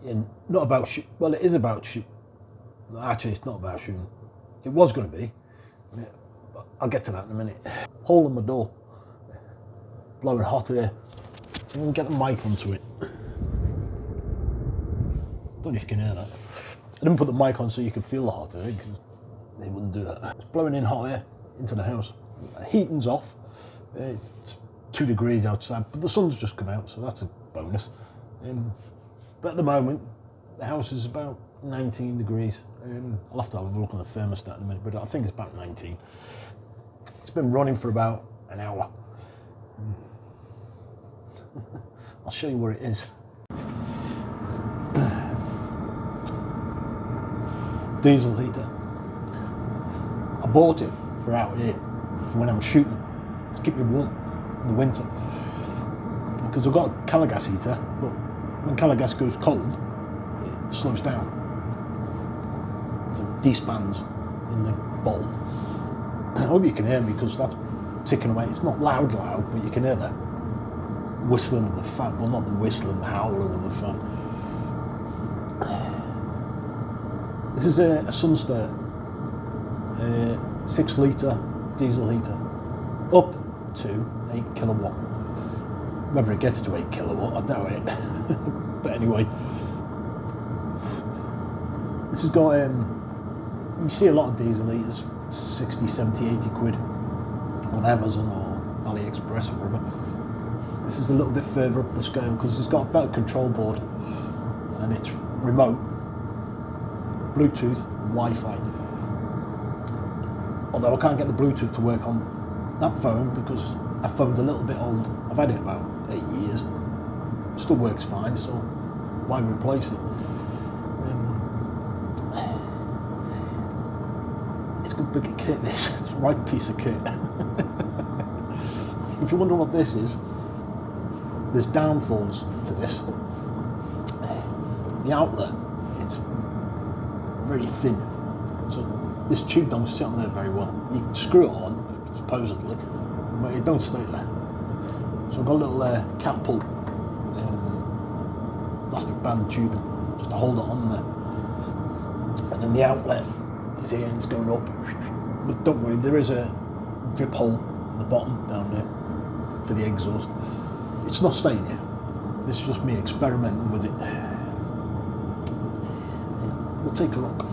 And not about shoot. Well, it is about shoot. Actually, it's not about shooting. It was going to be. I'll get to that in a minute. Hole in my door. Blowing hot air. So I'm going to get the mic onto it. Don't know if you can hear that. I didn't put the mic on so you could feel the hot air because they wouldn't do that. It's blowing in hot air into the house. Heating's off. It's 2 degrees outside, but the sun's just come out, so that's a bonus. But at the moment, the house is about 19 degrees. I'll have to have a look on the thermostat in a minute, but I think it's about 19. It's been running for about an hour. I'll show you where it is. Diesel heater. I bought it for out here for when I'm shooting to keep me warm in the winter. Because I've got a colour gas heater, but when colour gas goes cold, it slows down. So it disbands in the bowl. I hope you can hear me because that's ticking away. It's not loud, but you can hear the whistling of the fan. Well, not the whistling, the howling of the fan. This is a Sunster 6 litre diesel heater, up to 8 kilowatt. Whether it gets to 8 kilowatt, I doubt it. But anyway, this has got, you see a lot of diesel heaters, 60, 70, 80 quid on Amazon or AliExpress or whatever. This is a little bit further up the scale because it's got a better control board and it's remote, Bluetooth, and Wi-Fi. Although I can't get the Bluetooth to work on that phone because that phone's a little bit old. I've had it about 8 years. Still works fine, so why replace it? It's a good big kit, this. It's the right piece of kit. If you wonder what this is, there's downfalls to this. The outlet, it's very thin, so this tube don't sit on there very well. You can screw it on, supposedly, but it don't stay there. So I've got a little catapult plastic band tubing just to hold it on there. And then the outlet is here and it's going up. But don't worry, there is a drip hole at the bottom down there for the exhaust. It's not staying here. This is just me experimenting with it. We'll take a look.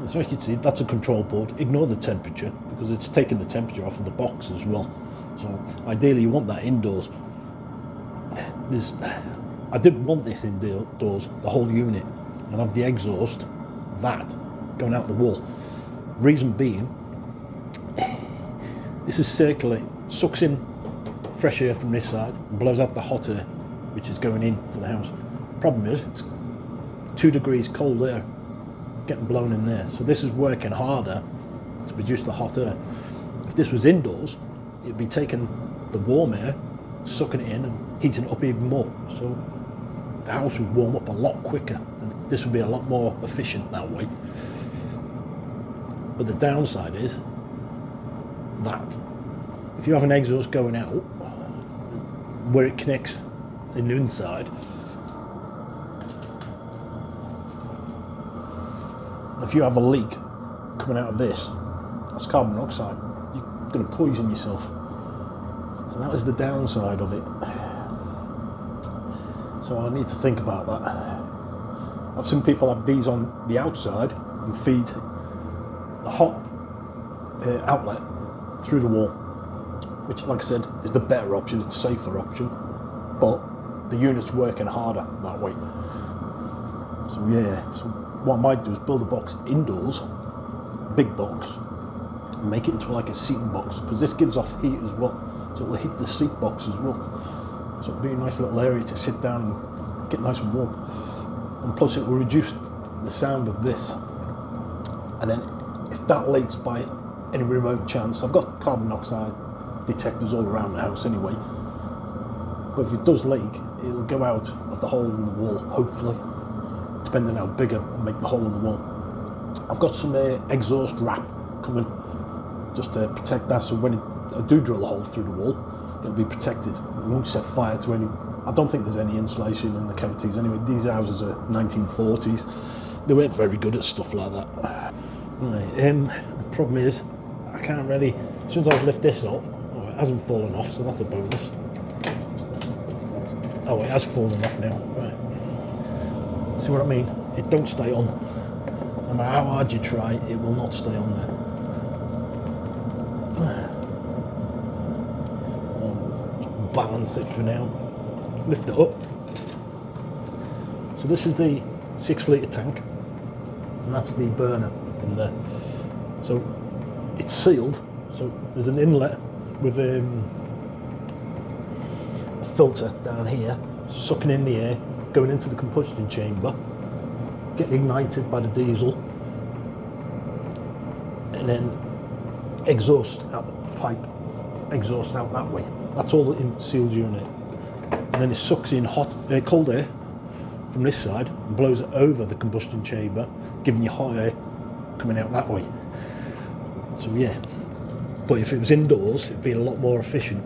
So you can see that's a control board. Ignore the temperature because it's taking the temperature off of the box as well. So ideally you want that indoors. I did want this indoors, the whole unit, and have the exhaust, that, going out the wall. Reason being, this is circulating, sucks in fresh air from this side and blows out the hot air, which is going into the house. Problem is, it's 2 degrees cold air getting blown in there. So this is working harder to produce the hot air. If this was indoors, it'd be taking the warm air, sucking it in and heating it up even more. So the house would warm up a lot quicker and this would be a lot more efficient that way. But the downside is that if you have an exhaust going out, where it connects in the inside, if you have a leak coming out of this, that's carbon monoxide. You're going to poison yourself. So that is the downside of it. So I need to think about that. I've seen people have these on the outside and feed the hot outlet through the wall, which, like I said, is the better option, it's a safer option, but the unit's working harder that way. So yeah, so what I might do is build a box indoors, a big box, and make it into like a seating box, because this gives off heat as well, so it will heat the seat box as well. So it'll be a nice little area to sit down and get nice and warm. And plus it will reduce the sound of this. And then if that leaks by any remote chance, I've got carbon monoxide detectors all around the house anyway, but if it does leak, it'll go out of the hole in the wall, hopefully, depending how big I make the hole in the wall. I've got some exhaust wrap coming just to protect that, so when I do drill a hole through the wall, it'll be protected. It won't set fire to any I don't think there's any insulation in the cavities anyway. These houses are 1940s. They weren't very good at stuff like that. Right, the problem is, I can't really, as soon as I lift this up, oh, it hasn't fallen off, so that's a bonus. Oh, it has fallen off now, right. See what I mean? It don't stay on. No matter how hard you try, it will not stay on there. Balance it for now. Lift it up. So this is the 6 litre tank, and that's the burner in there. So it's sealed, so there's an inlet with a filter down here, sucking in the air, going into the combustion chamber, getting ignited by the diesel, and then exhaust out the pipe, exhaust out that way. That's all in sealed unit. And then it sucks in cold air from this side and blows it over the combustion chamber, giving you hot air coming out that way. So yeah, but if it was indoors, it'd be a lot more efficient.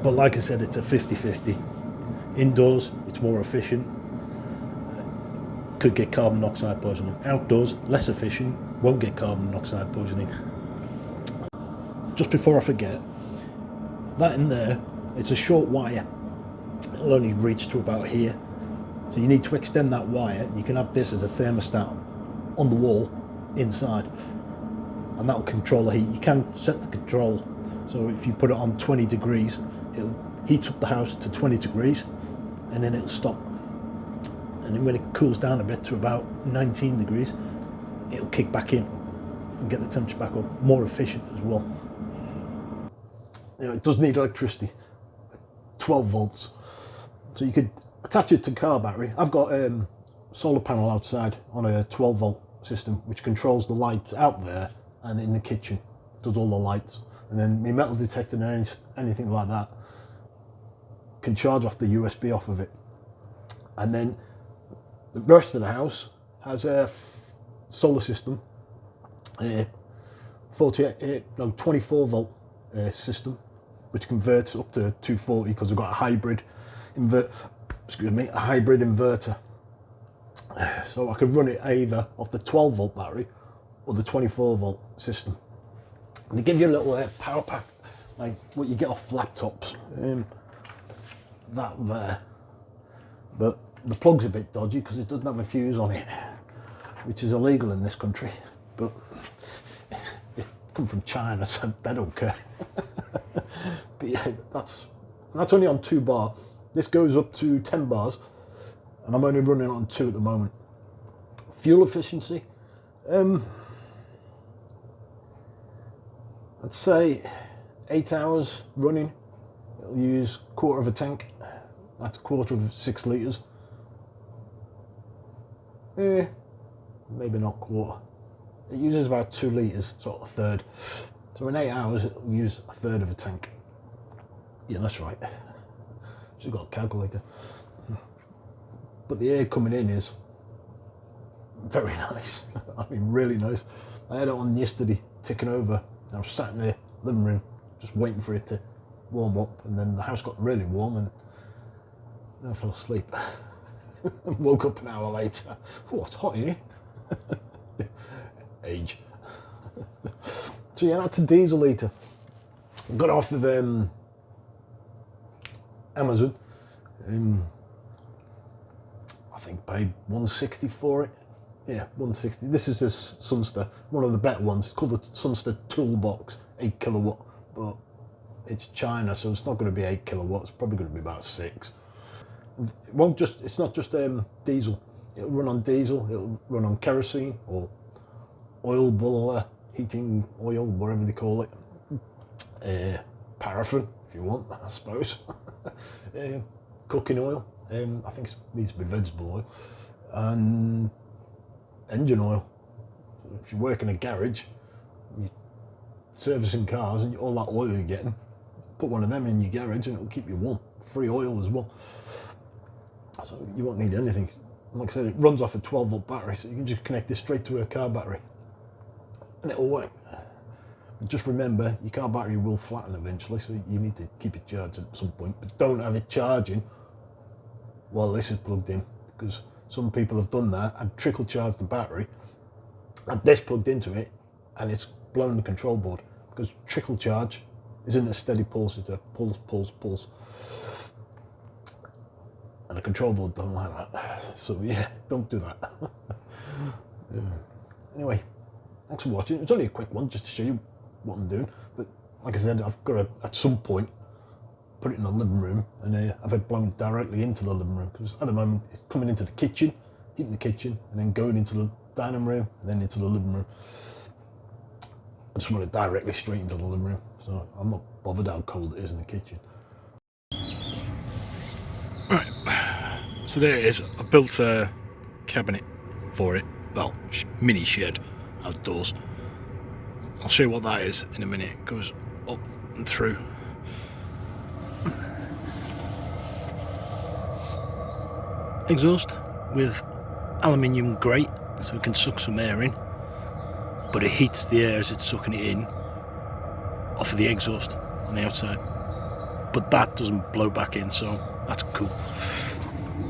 But like I said, it's a 50-50. Indoors, it's more efficient. Could get carbon monoxide poisoning. Outdoors, less efficient, won't get carbon monoxide poisoning. Just before I forget, that in there, it's a short wire. It'll only reach to about here. So you need to extend that wire. You can have this as a thermostat on the wall inside, and that'll control the heat. You can set the control, so if you put it on 20 degrees, it'll heat up the house to 20 degrees, and then it'll stop. And then when it cools down a bit to about 19 degrees, it'll kick back in and get the temperature back up. More efficient as well. You know, it does need electricity, 12 volts. So you could attach it to car battery. I've got a solar panel outside on a 12 volt system, which controls the lights out there and in the kitchen, does all the lights. And then my metal detector and anything like that can charge off the USB off of it. And then the rest of the house has a solar system, 24 volt system, which converts up to 240 because we've got a hybrid inverter. So I could run it either off the 12 volt battery or the 24 volt system. And they give you a little power pack, like what you get off laptops. That there. But the plug's a bit dodgy because it doesn't have a fuse on it, which is illegal in this country. But it come from China, so they don't care. But yeah, that's only on 2 bar. This goes up to 10 bars, and I'm only running on 2 at the moment. Fuel efficiency, I'd say 8 hours running. It'll use 1/4 of a tank. That's 1/4 of 6 litres. Maybe not 1/4. It uses about 2 litres, sort of a third. So in 8 hours, it'll use a third of a tank. Yeah, that's right. She's got a calculator. But the air coming in is very nice. I mean, really nice. I had it on yesterday, ticking over. I was sat in the living room, just waiting for it to warm up, and then the house got really warm, and then I fell asleep. And woke up an hour later. Oh, it's hot in here. Age. So yeah, that's a diesel heater. Got off of Amazon. I think paid $160 for it. Yeah, $160. This is this Sunster, one of the better ones. It's called the Sunster Toolbox, 8 kilowatt, but it's China, so it's not going to be 8 kilowatts. It's probably going to be about 6. It won't just. It's not just diesel. It'll run on diesel. It'll run on kerosene or oil boiler, heating oil, whatever they call it. Paraffin, if you want, I suppose. Cooking oil. I think it needs to be vegetable oil, and engine oil. If you work in a garage, you're servicing cars, and all that oil you're getting, put one of them in your garage, and it'll keep you warm. Free oil as well. So you won't need anything. Like I said, it runs off a 12 volt battery, so you can just connect this straight to a car battery and it'll work. But just remember, your car battery will flatten eventually, so you need to keep it charged at some point, but don't have it charging while this is plugged in, because some people have done that and trickle charged the battery, and this plugged into it, and it's blown the control board, because trickle charge isn't a steady pulse, it's a pulse, pulse, pulse. And a control board don't like that. So yeah, don't do that. Yeah. Anyway, thanks for watching. It's only a quick one just to show you what I'm doing. But like I said, I've got to, at some point, put it in the living room and have it blown directly into the living room. Because at the moment, it's coming into the kitchen, heating the kitchen, and then going into the dining room, and then into the living room. I just want it directly straight into the living room. So I'm not bothered how cold it is in the kitchen. Right, so there it is. I built a cabinet for it, well, mini shed outdoors. I'll show you what that is in a minute. It goes up and through. Exhaust with aluminium grate, so it can suck some air in, but it heats the air as it's sucking it in off of the exhaust on the outside, but that doesn't blow back in, so that's cool.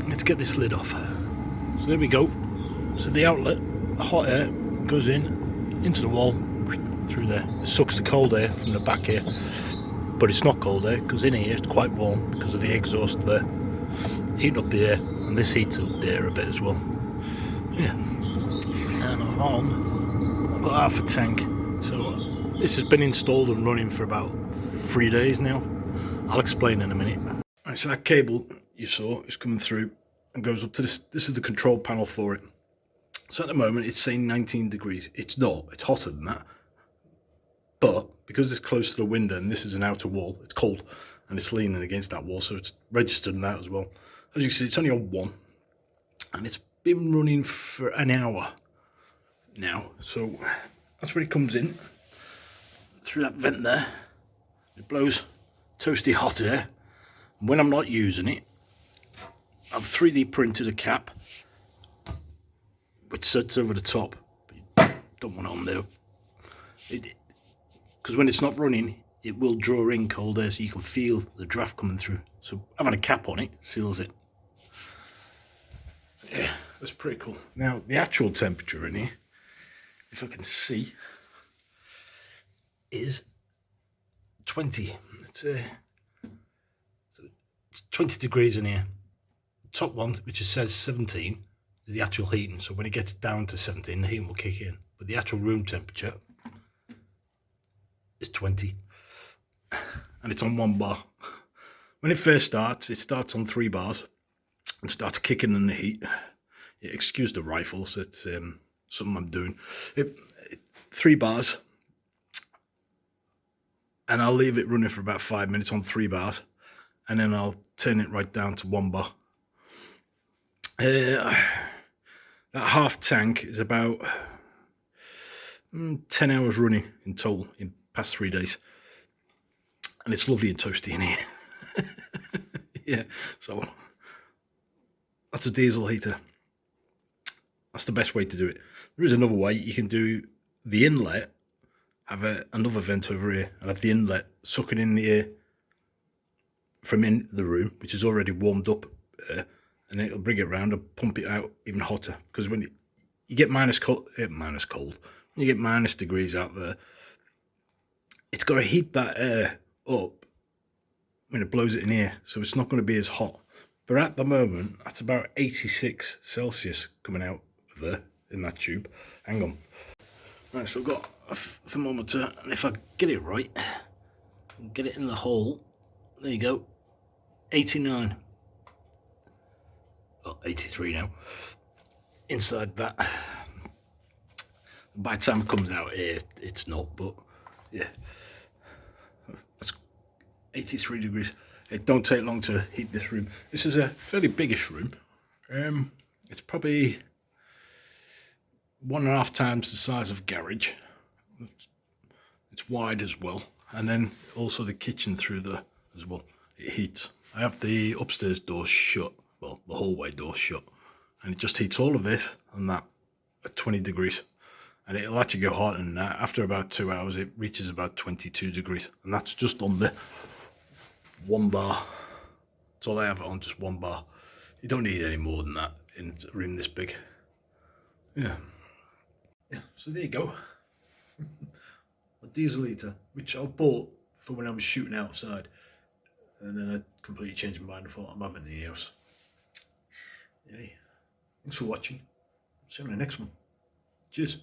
Let's get this lid off. So there we go. So the outlet, the hot air goes into the wall through there. It sucks the cold air from the back here, but it's not cold air because in here it's quite warm because of the exhaust there, heating up the air, and this heats up the air a bit as well. Yeah. And I've got half a tank. So this has been installed and running for about 3 days now. I'll explain in a minute. Right, so that cable you saw is coming through and goes up to this. This is the control panel for it. So at the moment it's saying 19 degrees. It's not, it's hotter than that. But because it's close to the window and this is an outer wall, it's cold and it's leaning against that wall, so it's registered in that as well. As you can see, it's only on 1 and it's been running for an hour now. So that's where it comes in, through that vent there. It blows toasty hot air. And when I'm not using it, I've 3D printed a cap which sits over the top, but you don't want it on there because when it's not running it will draw in cold air, so you can feel the draft coming through. So having a cap on it seals it. So yeah, that's pretty cool. Now the actual temperature in here, if I can see, is 20. So it's 20 degrees in here. The top one, which says 17, is the actual heating. So when it gets down to 17, the heating will kick in. But the actual room temperature is 20. And it's on 1 bar. When it first starts, it starts on 3 bars and starts kicking in the heat. Yeah, excuse the rifles, it's something I'm doing. 3 bars. And I'll leave it running for about 5 minutes on 3 bars. And then I'll turn it right down to 1 bar. That half tank is about 10 hours running in total in past 3 days. And it's lovely and toasty in here. Yeah, so that's a diesel heater. That's the best way to do it. There is another way. You can do the inlet, have another vent over here, and have the inlet sucking in the air from in the room, which is already warmed up, and it'll bring it around and pump it out even hotter. Because when you get minus cold, when you get minus degrees out there, it's got to heat that air up when it blows it in here, so it's not going to be as hot. But at the moment, that's about 86 Celsius coming out of there in that tube. Hang on. Right, so I've got a thermometer, and if I get it right, get it in the hole, there you go, 89. Well, 83 now. Inside that. By the time it comes out here, it's not, but yeah. That's 83 degrees. It don't take long to heat this room. This is a fairly biggish room. It's probably 1.5 times the size of garage. It's wide as well, and then also the kitchen through there as well. It heats. I have the upstairs door shut, well, the hallway door shut, and it just heats all of this and that at 20 degrees. and it'll actually go hotter than that. After about 2 hours, it reaches about 22 degrees, and that's just on the 1 bar. That's all I have it on, just 1 bar. You don't need any more than that in a room this big. Yeah, so there you go. A diesel heater, which I bought for when I'm shooting outside, and then I completely changed my mind and thought I'm having it in the house. Yeah. Thanks for watching. See you on the next one. Cheers.